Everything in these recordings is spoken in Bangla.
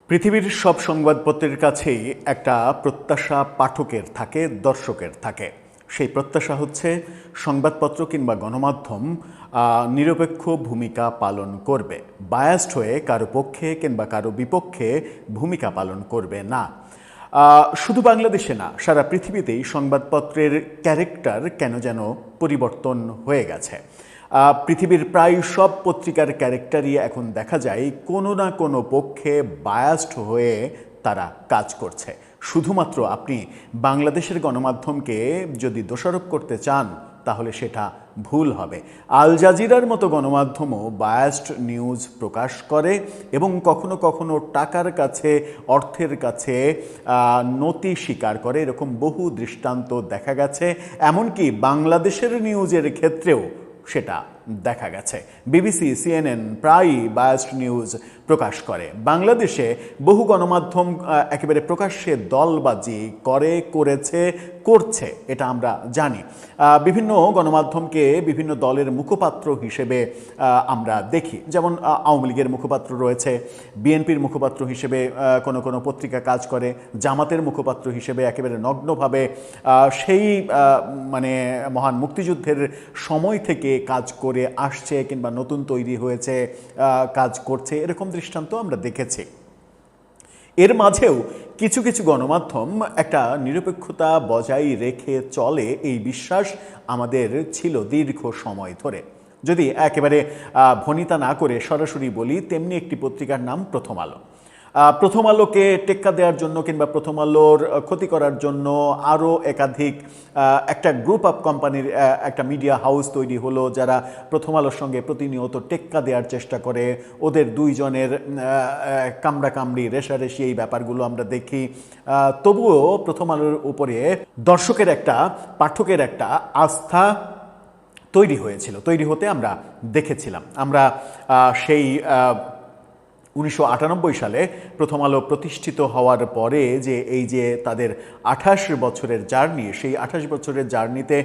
পৃথিবীর সব সংবাদপত্রের কাছেই একটা প্রত্যাশা পাঠকের থাকে, দর্শকের থাকে। সেই প্রত্যাশা হচ্ছে সংবাদপত্র কিংবা গণমাধ্যম নিরপেক্ষ ভূমিকা পালন করবে, বায়াসড হয়ে কারো পক্ষে কিংবা কারো বিপক্ষে ভূমিকা পালন করবে না। শুধু বাংলাদেশে না, সারা পৃথিবীতেই সংবাদপত্রের ক্যারেক্টার কেন যেন পরিবর্তন হয়ে গেছে। পৃথিবীর প্রায় সব পত্রিকার ক্যারেক্টারই এখন দেখা যায় কোনো না কোনো পক্ষে বায়াসড হয়ে তারা কাজ করছে। শুধুমাত্র আপনি বাংলাদেশের গণমাধ্যমকে যদি দোষারোপ করতে চান তাহলে সেটা ভুল হবে। আল জাজিরার মতো গণমাধ্যমও বায়াসড নিউজ প্রকাশ করে এবং কখনো কখনো টাকার কাছে, অর্থের কাছে নতি স্বীকার করে। এরকম বহু দৃষ্টান্ত দেখা গেছে। এমনকি বাংলাদেশের নিউজের ক্ষেত্রেও সেটা দেখা গেছে। বিবিসি, সিএনএন প্রায়ই বায়াসড নিউজ প্রকাশ করে। বাংলাদেশে বহু গণমাধ্যম একেবারে প্রকাশ্যে দলবাজি করছে, এটা আমরা জানি। বিভিন্ন গণমাধ্যমকে বিভিন্ন দলের মুখপাত্র হিসেবে আমরা দেখি। যেমন আওয়ামী লীগের মুখপাত্র রয়েছে, বিএনপির মুখপাত্র হিসেবে কোনো কোনো পত্রিকা কাজ করে, জামাতের মুখপাত্র হিসেবে একেবারে নগ্নভাবে সেই মহান মুক্তিযুদ্ধের সময় থেকে কাজ করে আসছে কিংবা নতুন তৈরি হয়েছে কাজ করছে, এরকম দৃষ্টান্ত আমরা দেখেছি। এর মাঝেও কিছু কিছু গণমাধ্যম একটা নিরপেক্ষতা বজায় রেখে চলে, এই বিশ্বাস আমাদের ছিল দীর্ঘ সময় ধরে। যদি একেবারে ভনিতা না করে সরাসরি বলি, তেমনি একটি পত্রিকার নাম প্রথম আলো। প্রথম আলোকে টেক্কা দেওয়ার জন্য কিংবা প্রথম আলোর ক্ষতি করার জন্য আরও একাধিক একটা গ্রুপ অফ কোম্পানির একটা মিডিয়া হাউস তৈরি হলো, যারা প্রথম আলোর সঙ্গে প্রতিনিয়ত টেক্কা দেওয়ার চেষ্টা করে। ওদের দুইজনের কামড়াকামড়ি, রেষারেষি, এই ব্যাপারগুলো আমরা দেখি। তবুও প্রথম আলোর উপরে দর্শকের একটা, পাঠকের একটা আস্থা তৈরি হয়েছিল, তৈরি হতে আমরা দেখেছিলাম। আমরা সেই 1998 সালে প্রথম আলো প্রতিষ্ঠিত হওয়ার পরে যে তাদের 28 বছরের জার্নি, সেই 28 বছরের জার্নিতে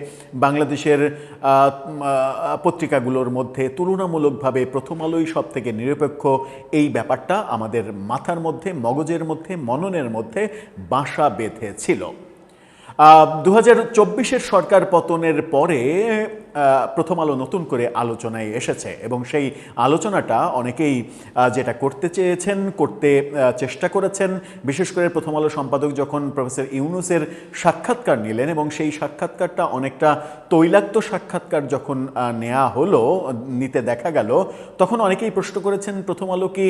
বাংলাদেশের পত্রিকাগুলোর মধ্যে তুলনামূলকভাবে প্রথম আলোই সব থেকে নিরপেক্ষ, এই ব্যাপারটা আমাদের মাথার মধ্যে, মগজের মধ্যে, মননের মধ্যে বাসা বেঁধেছিল। 2024 সরকার পতনের পরে প্রথম আলো নতুন করে আলোচনায় এসেছে এবং সেই আলোচনাটা অনেকেই যেটা করতে চেয়েছেন, করতে চেষ্টা করেছেন। বিশেষ করে প্রথম আলো সম্পাদক যখন প্রফেসর ইউনূসের সাক্ষাৎকার নিলেন এবং সেই সাক্ষাৎকারটা অনেকটা তৈলাক্ত সাক্ষাৎকার যখন নিতে দেখা গেল, তখন অনেকেই প্রশ্ন করেছেন, প্রথম আলো কি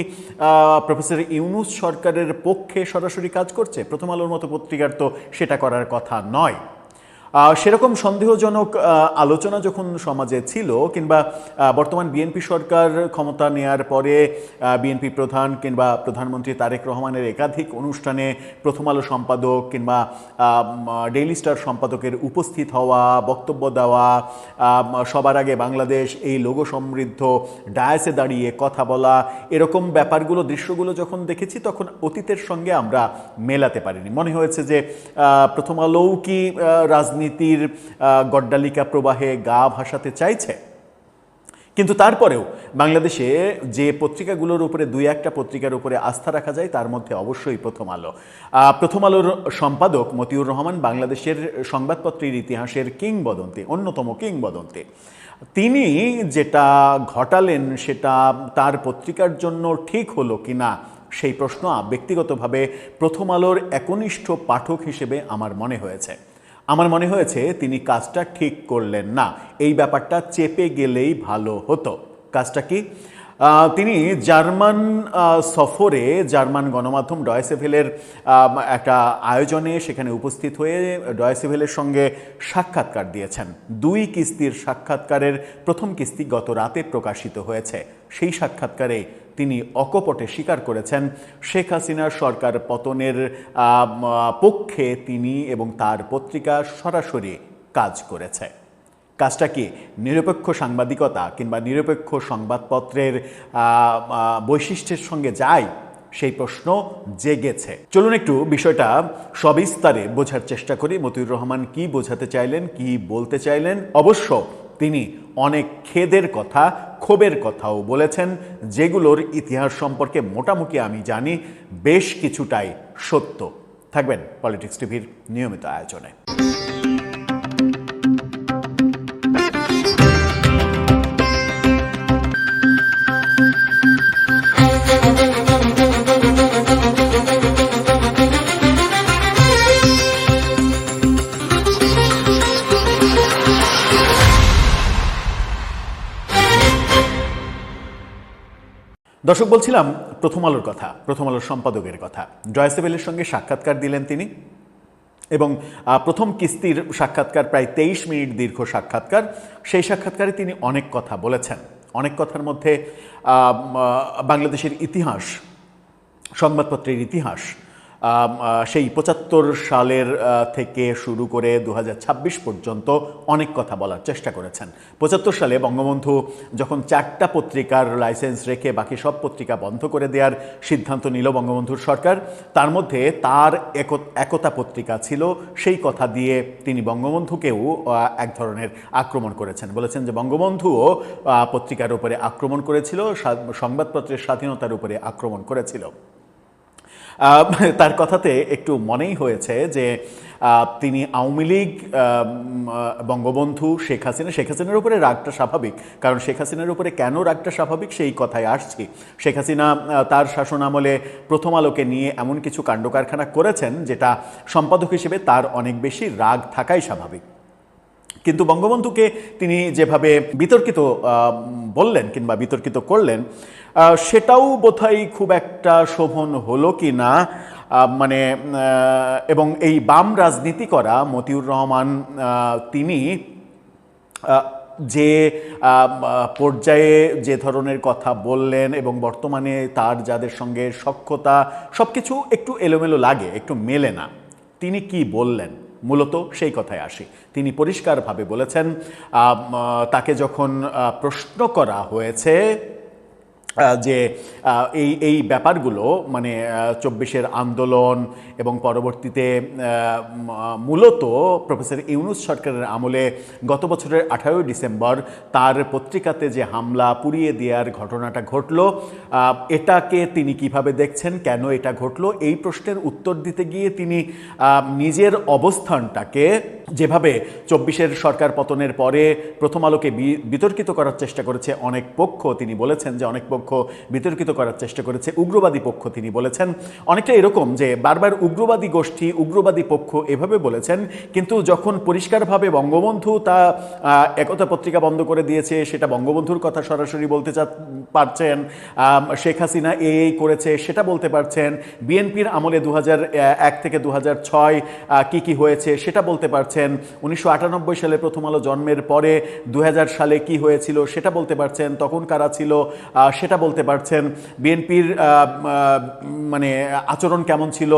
প্রফেসর ইউনূস সরকারের পক্ষে সরাসরি কাজ করছে? প্রথম আলোর মতো পত্রিকার তো সেটা করার কথা নয়। সেরকম সন্দেহজনক আলোচনা যখন সমাজে ছিল, কিংবা বর্তমান বিএনপি সরকার ক্ষমতা নেয়ার পরে বিএনপি প্রধান কিংবা প্রধানমন্ত্রী তারেক রহমানের একাধিক অনুষ্ঠানে প্রথম আলো সম্পাদক কিংবা ডেইলি স্টার সম্পাদকের উপস্থিত হওয়া, বক্তব্য দেওয়া, সবার আগে বাংলাদেশ, এই লোগো সমৃদ্ধ ডায়াসে দাঁড়িয়ে কথা বলা, এরকম ব্যাপারগুলো, দৃশ্যগুলো যখন দেখেছি তখন অতীতের সঙ্গে আমরা মেলাতে পারিনি। মনে হয়েছে যে প্রথম আলোও কি রাজনীতির গড্ডালিকা প্রবাহে গা ভাসাতে চাইছে? কিন্তু তারপরেও বাংলাদেশে যে পত্রিকাগুলোর উপরে, দুই একটা পত্রিকার উপরে আস্থা রাখা যায়, তার মধ্যে অবশ্যই প্রথম আলো। প্রথম আলোর সম্পাদক মতিউর রহমান বাংলাদেশের সংবাদপত্রের ইতিহাসের কিংবদন্তি, অন্যতম কিংবদন্তি। তিনি যেটা ঘটালেন সেটা তার পত্রিকার জন্য ঠিক হলো কিনা, সেই প্রশ্ন ব্যক্তিগতভাবে প্রথম আলোর একনিষ্ঠ পাঠক হিসেবে আমার মনে হয়েছে তিনি কাজটা ঠিক করলেন না। এই ব্যাপারটা চেপে গেলেই ভালো হতো। কাজটা কি? তিনি জার্মান সফরে, জার্মান গণমাধ্যম ডয়েচে ভেলের একটা আয়োজনে সেখানে উপস্থিত হয়ে ডয়েচে ভেলের সঙ্গে সাক্ষাৎকার দিয়েছেন। 2 কিস্তির সাক্ষাৎকারের প্রথম কিস্তি গত রাতে প্রকাশিত হয়েছে। সেই সাক্ষাৎকারে তিনি অকপটে স্বীকার করেছেন শেখ হাসিনার সরকার পতনের পক্ষে তিনি এবং তার পত্রিকা সরাসরি কাজ করেছে। কাজটা কি নিরপেক্ষ সাংবাদিকতা কিংবা নিরপেক্ষ সংবাদপত্রের বৈশিষ্ট্যের সঙ্গে যায়? সেই প্রশ্ন জেগেছে। চলুন একটু বিষয়টা সবিস্তারে বোঝার চেষ্টা করি। মতিউর রহমান কি বোঝাতে চাইলেন, কি বলতে চাইলেন। অবশ্য তিনি অনেক খেদের কথা, ক্ষোভের কথাও বলেছেন, যেগুলোর ইতিহাস সম্পর্কে মোটামুটি আমি জানি বেশ কিছুটাই সত্য। থাকবেন পলিটিক্স টিভির নিয়মিত আয়োজনে। দর্শক, বলছিলাম প্রথম আলোর কথা, প্রথম আলোর সম্পাদকের কথা। জয়সেবেলের সঙ্গে সাক্ষাৎকার দিলেন তিনি, এবং প্রথম কিস্তির সাক্ষাৎকার, প্রায় 23 মিনিট দীর্ঘ সাক্ষাৎকার। সেই সাক্ষাৎকারে তিনি অনেক কথা বলেছেন। অনেক কথার মধ্যে বাংলাদেশের ইতিহাস, সংবাদপত্রের ইতিহাস, সেই 75 সালের থেকে শুরু করে 2026 পর্যন্ত অনেক কথা বলার চেষ্টা করেছেন। 75 সালে বঙ্গবন্ধু যখন 4টা পত্রিকার লাইসেন্স রেখে বাকি সব পত্রিকা বন্ধ করে দেওয়ার সিদ্ধান্ত নিল বঙ্গবন্ধুর সরকার, তার মধ্যে তার একতা পত্রিকা ছিল। সেই কথা দিয়ে তিনি বঙ্গবন্ধুকেও এক ধরনের আক্রমণ করেছেন। বলেছেন যে বঙ্গবন্ধুও পত্রিকার উপরে আক্রমণ করেছিল, সংবাদপত্রের স্বাধীনতার উপরে আক্রমণ করেছিল। তার কথাতে একটু মনেই হয়েছে যে তিনি আওয়ামী লীগ, বঙ্গবন্ধু, শেখ হাসিনার উপরে রাগটা স্বাভাবিক। কারণ শেখ হাসিনার উপরে কেন রাগটা স্বাভাবিক সেই কথায় আসছি। শেখ হাসিনা তার শাসন আমলে প্রথম আলোকে নিয়ে এমন কিছু কাণ্ডকারখানা করেছেন যেটা সম্পাদক হিসেবে তার অনেক বেশি রাগ থাকাই স্বাভাবিক। কিন্তু বঙ্গবন্ধুকে তিনি যেভাবে বিতর্কিত বললেন কিংবা বিতর্কিত করলেন, সেটাও বোধহয় খুব একটা শোভন হলো কি না। মানে এবং এই বাম রাজনীতি করা মতিউর রহমান, তিনি যে পর্যায়ে যে ধরনের কথা বললেন এবং বর্তমানে তার যাদের সঙ্গে সখ্যতা, সব কিছু একটু এলোমেলো লাগে, একটু মেলে না। তিনি কি বললেন মূলত সেই কথায় আসি। তিনি পরিষ্কারভাবে বলেছেন, তাকে যখন প্রশ্ন করা হয়েছে যে এই ব্যাপারগুলো, মানে 24-এর আন্দোলন এবং পরবর্তীতে মূলত প্রফেসর ইউনূস সরকারের আমলে গত বছরের 18 ডিসেম্বর তার পত্রিকাতে যে হামলা, পুড়িয়ে দেওয়ার ঘটনাটা ঘটলো, এটাকে তিনি কিভাবে দেখছেন, কেন এটা ঘটলো, এই প্রশ্নের উত্তর দিতে গিয়ে তিনি নিজের অবস্থানটাকে যেভাবে 24-এর সরকার পতনের পরে প্রথম আলোকে বিতর্কিত করার চেষ্টা করেছে অনেক পক্ষ, তিনি বলেছেন যে অনেক পক্ষ বিতর্কিত করার চেষ্টা করেছে, উগ্রবাদী পক্ষ তিনি বলেছেন। অনেকটা এরকম যে বারবার উগ্রবাদী গোষ্ঠী, উগ্রবাদী পক্ষ এভাবে বলেছেন, কিন্তু যখন পরিষ্কারভাবে বঙ্গবন্ধু তা একতা পত্রিকা বন্ধ করে দিয়েছে, সেটা বঙ্গবন্ধুর কথা সরাসরি বলতে পারছেন, শেখ হাসিনা এই করেছে সেটা বলতে পারছেন, বিএনপির আমলে 2001 থেকে 2006 কি হয়েছে সেটা বলতে পারছেন, 1998 সালে প্রথম আলো জন্মের পরে 2000 সালে কি হয়েছিল সেটা বলতে পারছেন, তখন কারা ছিল সেটা বলতে পারছেন, বিএনপির মানে আচরণ কেমন ছিল,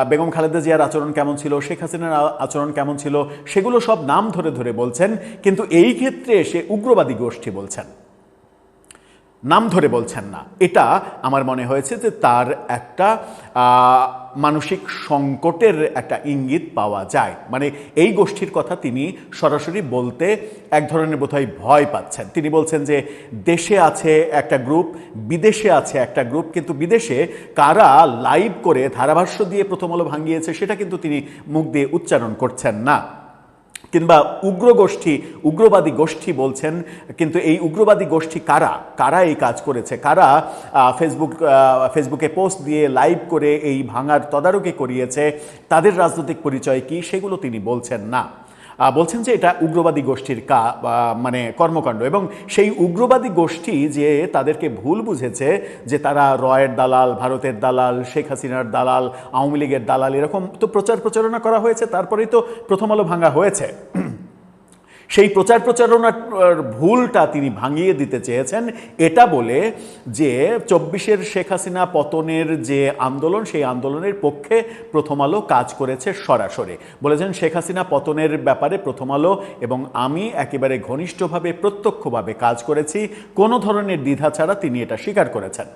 বেগম খালেদা জিয়ার আচরণ কেমন ছিল, শেখ হাসিনার আচরণ কেমন ছিল, সেগুলো সব নাম ধরে ধরে বলছেন। কিন্তু এই ক্ষেত্রে এসে উগ্রবাদী গোষ্ঠী বলছেন, নাম ধরে বলছেন না। এটা আমার মনে হয়েছে যে তার একটা মানসিক সংকটের একটা ইঙ্গিত পাওয়া যায়। মানে এই গোষ্ঠীর কথা তিনি সরাসরি বলতে এক ধরনের বোধহয় ভয় পাচ্ছেন। তিনি বলছেন যে দেশে আছে একটা গ্রুপ, বিদেশে আছে একটা গ্রুপ, কিন্তু বিদেশে কারা লাইভ করে ধারাভাষ্য দিয়ে প্রথম আলো ভাঙিয়েছে সেটা কিন্তু তিনি মুখ দিয়ে উচ্চারণ করছেন না। কিংবা উগ্রবাদী গোষ্ঠী বলছেন, কিন্তু এই উগ্রবাদী গোষ্ঠী কারা এই কাজ করেছে, কারা ফেসবুকে পোস্ট দিয়ে লাইভ করে এই ভাঙার তদারকি করিয়েছে, তাদের রাজনৈতিক পরিচয় কি, সেগুলো তিনি বলছেন না। বলছেন যে এটা উগ্রবাদী গোষ্ঠীর মানে কর্মকাণ্ড, এবং সেই উগ্রবাদী গোষ্ঠী যে তাদেরকে ভুল বুঝেছে যে তারা রয়ের দালাল, ভারতের দালাল, শেখ হাসিনার দালাল, আওয়ামী লীগের দালাল, এরকম তো প্রচারণা করা হয়েছে, তারপরেই তো প্রথম আলো ভাঙা হয়েছে। সেই প্রচারণার ভুলটা তিনি ভাঙিয়ে দিতে চেয়েছেন, এটা বলে যে 24-এর শেখ হাসিনা পতনের যে আন্দোলন, সেই আন্দোলনের পক্ষে প্রথম আলো কাজ করেছে সরাসরি। বলেছেন শেখ হাসিনা পতনের ব্যাপারে প্রথম আলো এবং আমি একেবারে ঘনিষ্ঠভাবে, প্রত্যক্ষভাবে কাজ করেছি, কোনো ধরনের দ্বিধা ছাড়া তিনি এটা স্বীকার করেছেন।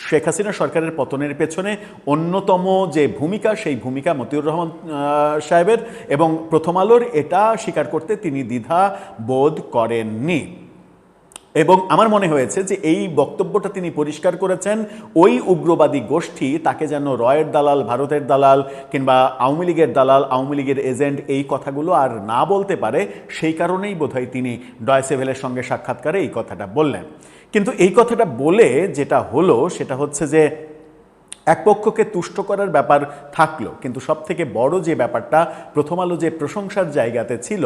শেখ হাসিনা সরকারের পতনের পেছনে অন্যতম যে ভূমিকা, সেই ভূমিকা মতিউর রহমান সাহেবের, এবং প্রথম আলোর এটা স্বীকার করতে তিনি দ্বিধা বোধ করেননি। এবং আমার মনে হয়েছে যে এই বক্তব্যটা তিনি পরিষ্কার করেছেন ওই উগ্রবাদী গোষ্ঠী তাকে যেন রয়ের দালাল, ভারতের দালাল কিংবা আওয়ামী লীগের দালাল, আওয়ামী লীগের এজেন্ট এই কথাগুলো আর না বলতে পারে, সেই কারণেই বোধহয় তিনি ডয়েচে ভেলের সঙ্গে সাক্ষাৎকারে এই কথাটা বললেন। কিন্তু এই কথাটা বলে যেটা হলো সেটা হচ্ছে যে এক পক্ষকে তুষ্ট করার ব্যাপার থাকলো, কিন্তু সবথেকে বড় যে ব্যাপারটা, প্রথম আলো যে প্রশংসার জায়গাতে ছিল,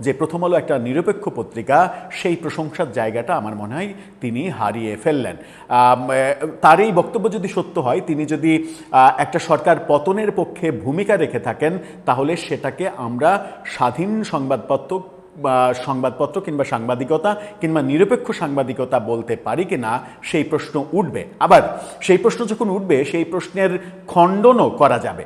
যে প্রথম আলো একটা নিরপেক্ষ পত্রিকা, সেই প্রশংসার জায়গাটা আমার মনে হয় তিনি হারিয়ে ফেললেন। তার এই বক্তব্য যদি সত্য হয়, তিনি যদি একটা সরকার পতনের পক্ষে ভূমিকা রেখে থাকেন, তাহলে সেটাকে আমরা স্বাধীন সংবাদপত্র কিংবা সাংবাদিকতা কিংবা নিরপেক্ষ সাংবাদিকতা বলতে পারি কিনা, সেই প্রশ্ন উঠবে। আবার সেই প্রশ্ন যখন উঠবে, সেই প্রশ্নের খণ্ডনও করা যাবে,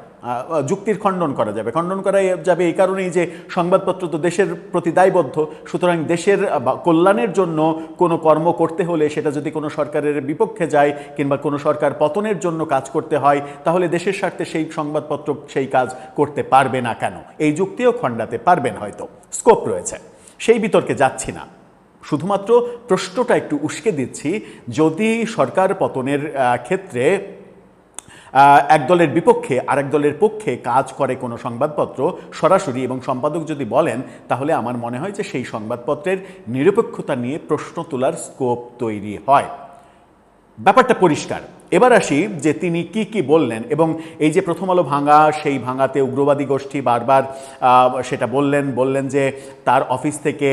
যুক্তির খণ্ডন করা যাবে। খণ্ডন করা যাবে এই কারণেই যে সংবাদপত্র তো দেশের প্রতি দায়বদ্ধ, সুতরাং দেশের কল্যাণের জন্য কোনো কর্ম করতে হলে সেটা যদি কোনো সরকারের বিপক্ষে যায় কিংবা কোনো সরকার পতনের জন্য কাজ করতে হয়, তাহলে দেশের স্বার্থে সেই সংবাদপত্র সেই কাজ করতে পারবে না কেন, এই যুক্তিও খণ্ডাতে পারবেন, হয়তো স্কোপ রয়েছে। সেই বিতর্কে যাচ্ছি না, শুধুমাত্র প্রশ্নটা একটু উস্কে দিচ্ছি। যদি সরকার পতনের ক্ষেত্রে এক দলের বিপক্ষে আরেক দলের পক্ষে কাজ করে কোনো সংবাদপত্র সরাসরি, এবং সম্পাদক যদি বলেন, তাহলে আমার মনে হয় যে সেই সংবাদপত্রের নিরপেক্ষতা নিয়ে প্রশ্ন তোলার স্কোপ তৈরি হয়। ব্যাপারটা পরিষ্কার। এবার আসি যে তিনি কি কি বললেন, এবং এই যে প্রথম আলো ভাঙা, সেই ভাঙাতে উগ্রবাদী গোষ্ঠী বারবার সেটা বললেন যে তার অফিস থেকে,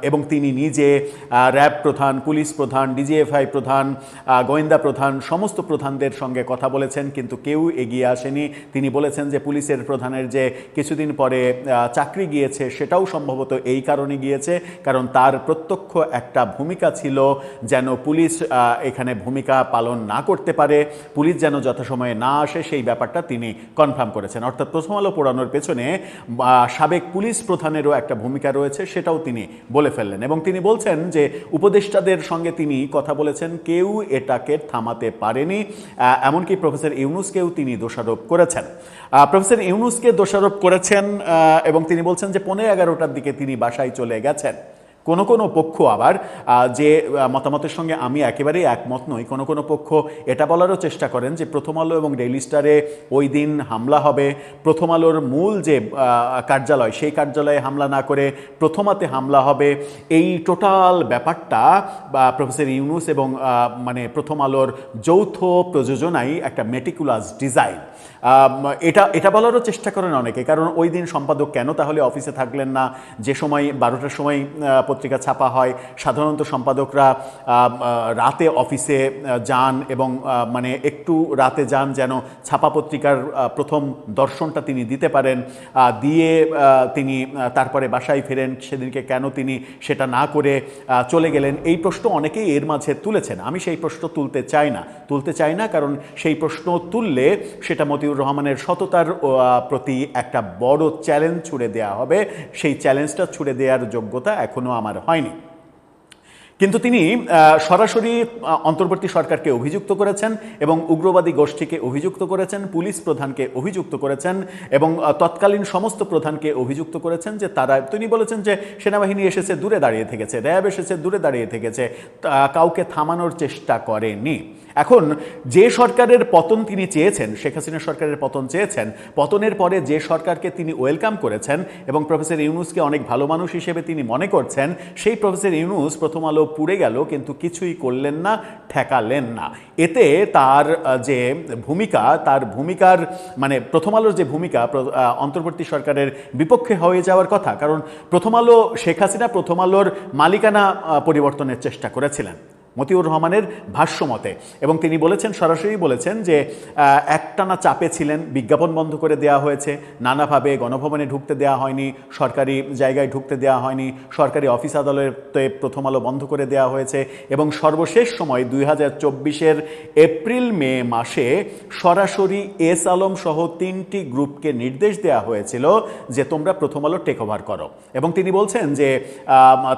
এবং তিনি নিজে র্যাব প্রধান, পুলিশ প্রধান, ডিজিএফআই প্রধান, গোয়েন্দা প্রধান, সমস্ত প্রধানদের সঙ্গে কথা বলেছেন, কিন্তু কেউ এগিয়ে আসেনি। তিনি বলেছেন যে পুলিশের প্রধানের যে কিছুদিন পরে চাকরি গিয়েছে, সেটাও সম্ভবত এই কারণে গিয়েছে, কারণ তার প্রত্যক্ষ একটা ভূমিকা ছিল যেন পুলিশ এখানে ভূমিকা পালন না করতে পারে, পুলিশ যেন যথাসময়ে না আসে, সেই ব্যাপারটা তিনি কনফার্ম করেছেন। অর্থাৎ প্রথম আলো পোড়ানোর পেছনে সাবেক পুলিশ প্রধানেরও একটা ভূমিকা রয়েছে, সেটাও তিনি বলে ফেললেন। এবং তিনি বলছেন যে উপদেষ্টাদের সঙ্গে তিনি কথা বলেছেন, কেউ এটাকে থামাতে পারেনি, এমনকি প্রফেসর ইউনূসকেও তিনি দোষারোপ করেছেন। প্রফেসর ইউনূসকে দোষারোপ করেছেন, এবং তিনি বলছেন যে 11:15টার দিকে তিনি বাসায় চলে গেছেন। কোনো কোনো পক্ষ আবার, যে মতামতের সঙ্গে আমি একেবারেই একমত নই, কোনো কোনো পক্ষ এটা বলারও চেষ্টা করেন যে প্রথম আলো এবং ডেইলি স্টারে ওই দিন হামলা হবে, প্রথম আলোর মূল যে কার্যালয়, সেই কার্যালয়ে হামলা না করে প্রথমাতে হামলা হবে। এই টোটাল ব্যাপারটা প্রফেসর ইউনূস এবং প্রথম আলোর যৌথ প্রযোজনাই একটা মেটিকুলাস ডিজাইন। এটা বলারও চেষ্টা করেন অনেকে, কারণ ওই দিন সম্পাদক কেন তাহলে অফিসে থাকলেন না? যে সময় 12টার সময় পত্রিকা ছাপা হয়, সাধারণত সম্পাদকরা রাতে অফিসে যান, এবং একটু রাতে যান যেন ছাপা পত্রিকার প্রথম দর্শনটা তিনি দিতে পারেন, দিয়ে তিনি তারপরে বাসায় ফেরেন। সেদিনকে কেন তিনি সেটা না করে চলে গেলেন, এই প্রশ্ন অনেকেই এর মাঝে তুলেছেন। আমি সেই প্রশ্ন তুলতে চাই না, কারণ সেই প্রশ্ন তুললে সেটা মতিউর রহমানের সততার প্রতি একটা বড় চ্যালেঞ্জ ছুড়ে দেওয়া হবে। সেই চ্যালেঞ্জটা ছুড়ে দেওয়ার যোগ্যতা এখনো আমার হয়নি। কিন্তু তিনি সরাসরি অন্তর্বর্তী সরকারকে অভিযুক্ত করেছেন, এবং উগ্রবাদী গোষ্ঠীকে অভিযুক্ত করেছেন, পুলিশ প্রধানকে অভিযুক্ত করেছেন, এবং তৎকালীন সমস্ত প্রধানকে অভিযুক্ত করেছেন যে তিনি বলেছেন যে সেনাবাহিনী এসেছে দূরে দাঁড়িয়ে থেকেছে, র্যাব এসেছে দূরে দাঁড়িয়ে থেকেছে, কাউকে থামানোর চেষ্টা করেনি। এখন যে সরকারের পতন তিনি চেয়েছেন, শেখ হাসিনা সরকারের পতন চেয়েছেন, পতনের পরে যে সরকারকে তিনি ওয়েলকাম করেছেন এবং প্রফেসর ইউনূসকে অনেক ভালো মানুষ হিসেবে তিনি মনে করছেন, সেই প্রফেসর ইউনূস প্রথম আলো পুড়ে গেল, কিন্তু কিছুই করলেন না, ঠেকালেন না। এতে তার যে ভূমিকা, তার ভূমিকার প্রথম আলোর যে ভূমিকা অন্তর্বর্তী সরকারের বিপক্ষে হয়ে যাওয়ার কথা, কারণ প্রথম আলো, শেখ হাসিনা প্রথম আলোর মালিকানা পরিবর্তনের চেষ্টা করেছিলেন মতিউর রহমানের ভাষ্যমতে, এবং তিনি সরাসরি বলেছেন যে একটানা চাপে ছিলেন, বিজ্ঞাপন বন্ধ করে দেওয়া হয়েছে, নানাভাবে গণভবনে ঢুকতে দেওয়া হয়নি, সরকারি জায়গায় ঢুকতে দেওয়া হয়নি, সরকারি অফিস আদালতে প্রথম আলো বন্ধ করে দেওয়া হয়েছে, এবং সর্বশেষ সময় 2024-এর এপ্রিল-মে মাসে সরাসরি এস আলম সহ 3টি গ্রুপকে নির্দেশ দেওয়া হয়েছিল যে তোমরা প্রথম আলো টেক ওভার করো। এবং তিনি বলছেন যে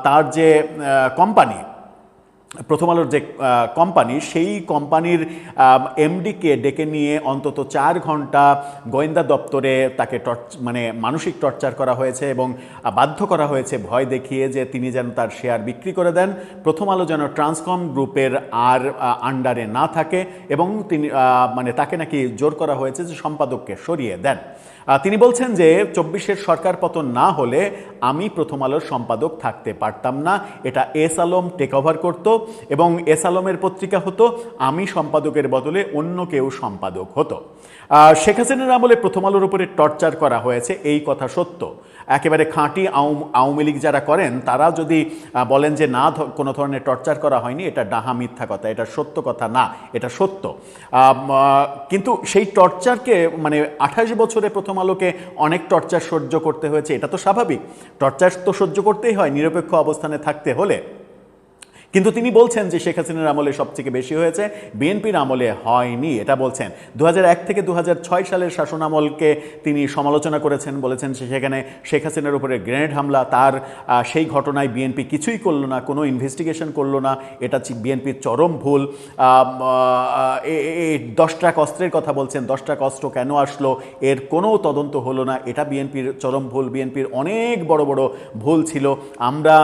তার যে কোম্পানি, প্রথম আলোর যে কোম্পানি, সেই কোম্পানির এমডিকে ডেকে নিয়ে অন্তত 4 ঘন্টা গোয়েন্দা দপ্তরে তাকে মানে মানসিক টর্চার করা হয়েছে এবং বাধ্য করা হয়েছে ভয় দেখিয়ে যে তিনি যেন তার শেয়ার বিক্রি করে দেন, প্রথম আলো যেন ট্রান্সকম গ্রুপের আর আন্ডারে না থাকে, এবং তিনি মানে তাকে নাকি জোর করা হয়েছে যে সম্পাদককে সরিয়ে দেন। তিনি বলছেন যে 24-এর সরকার পতন না হলে আমি প্রথম আলোর সম্পাদক থাকতে পারতাম না, এটা এস আলম টেক ওভার করত এবং এস আলমের পত্রিকা হতো, আমি সম্পাদকের বদলে অন্য কেউ সম্পাদক হতো। শেখ হাসিনার আমলে প্রথম আলোর উপরে টর্চার করা হয়েছে, এই কথা সত্য। একেবারে খাঁটি আওয়ামী লীগ যারা করেন তারা যদি বলেন যে না কোনো ধরনের টর্চার করা হয়নি, এটা ডাহা মিথ্যা কথা, এটা সত্য কথা না, এটা সত্য। কিন্তু সেই টর্চারকে মানে 28 বছরে প্রথম আলোকে অনেক টর্চার সহ্য করতে হয়েছে, এটা তো স্বাভাবিক, টর্চার তো সহ্য করতেই হয় নিরপেক্ষ অবস্থানে থাকতে হলে। কিন্তু তিনি বলছেন যে শেখ হাসিনার আমলে সবথেকে বেশি হয়েছে, বিএনপির আমলে হয়নি, এটা বলছেন। 2001 থেকে 2006 সালের শাসনামলকে তিনি সমালোচনা করেছেন, বলেছেন সেখানে শেখ হাসিনার উপরে গ্রেনেড হামলা, তার সেই ঘটনায় বিএনপি কিছুই করলো না, কোনো ইনভেস্টিগেশন করলো না, এটা বিএনপির চরম ভুল। 10 ট্রাক অস্ত্রের কথা বলছেন, 10 ট্রাক অস্ত্র কেন আসলো এর কোনো তদন্ত হলো না, এটা বিএনপির চরম ভুল, বিএনপির অনেক বড় বড় ভুল ছিল, আমরা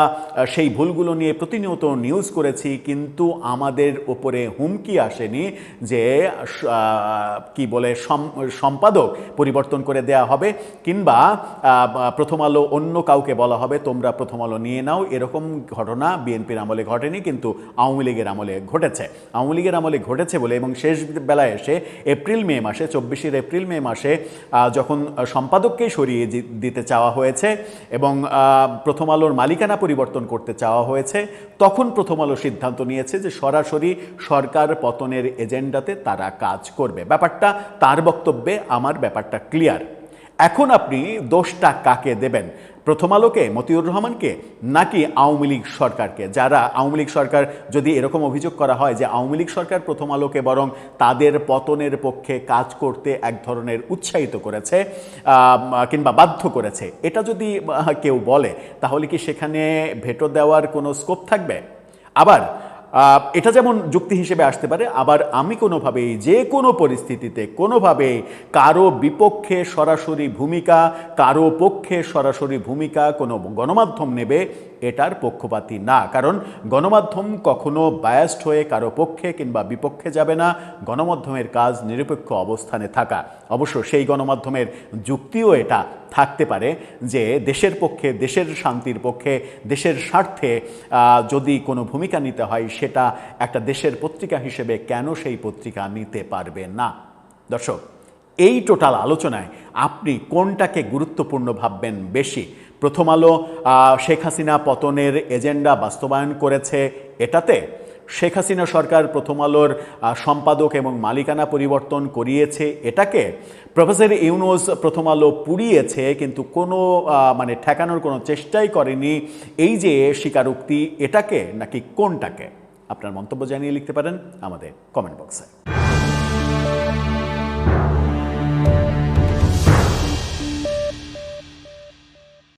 সেই ভুলগুলো নিয়ে প্রতিনিয়ত নিউজ করেছি, কিন্তু আমাদের উপরে হুমকি আসেনি যে কি বলে সম্পাদক পরিবর্তন করে দেয়া হবে কিংবা প্রথম আলো অন্য কাউকে বলা হবে তোমরা প্রথম আলো নিয়ে নাও, এরকম ঘটনা বিএনপির আমলে ঘটেনি, কিন্তু আওয়ামী লীগের আমলে ঘটেছে। আওয়ামী লীগের আমলে ঘটেছে বলে এবং শেষ বেলায় এসে এপ্রিল মে মাসে 24 এপ্রিল মে মাসে যখন সম্পাদককেই সরিয়ে দিতে চাওয়া হয়েছে এবং প্রথম আলোর মালিকানা পরিবর্তন করতে চাওয়া হয়েছে, তখন প্রথম আলো সিদ্ধান্ত নিয়েছে যে সরাসরি সরকার পতনের এজেন্ডাতে তারা কাজ করবে। ব্যাপারটা তার বক্তব্যে আমার ব্যাপারটা ক্লিয়ার। এখন আপনি দোষটা কাকে দেবেন? প্রথম আলোকে, মতিউর রহমানকে, নাকি আওয়ামী লীগ সরকারকে? যারা আওয়ামী লীগ সরকার, যদি এরকম অভিযোগ করা হয় যে আওয়ামী লীগ সরকার প্রথম আলোকে বরং তাদের পতনের পক্ষে কাজ করতে এক ধরনের উৎসাহিত করেছে কিংবা বাধ্য করেছে, এটা যদি কেউ বলে তাহলে কি সেখানে ভেটো দেওয়ার কোনো স্কোপ থাকবে? আবার এটা যেমন যুক্তি হিসেবে আসতে পারে, আবার আমি কোনোভাবেই যে কোনো পরিস্থিতিতে কোনোভাবেই কারো বিপক্ষে সরাসরি ভূমিকা, কারো পক্ষে সরাসরি ভূমিকা কোনো গণমাধ্যম নেবে এটার পক্ষপাতী না, কারণ গণমাধ্যম কখনো বায়াসড হয়ে কারো পক্ষে কিংবা বিপক্ষে যাবে না। গণমাধ্যমের কাজ নিরপেক্ষ অবস্থানে থাকা। অবশ্য সেই গণমাধ্যমের যুক্তিও এটা থাকতে পারে যে দেশের পক্ষে, দেশের শান্তির পক্ষে, দেশের স্বার্থে যদি কোনো ভূমিকা নিতে হয় সেটা একটা দেশের পত্রিকা হিসেবে কেন সেই পত্রিকা নিতে পারবে না? দর্শক, এই টোটাল আলোচনায় আপনি কোনটাকে গুরুত্বপূর্ণ ভাববেন বেশি? প্রথম আলো শেখ হাসিনা পতনের এজেন্ডা বাস্তবায়ন করেছে এটাতে, শেখ হাসিনা সরকার প্রথম আলোর সম্পাদক এবং মালিকানা পরিবর্তন করিয়েছে এটাকে, প্রফেসর ইউনূস প্রথম আলো পুড়িয়েছে কিন্তু কোনো মানে ঠেকানোর কোনো চেষ্টাই করেনি, এই যে স্বীকারোক্তি, এটাকে নাকি কোনটাকে? আপনার মন্তব্য জানিয়ে লিখতে পারেন আমাদের কমেন্ট বক্সে।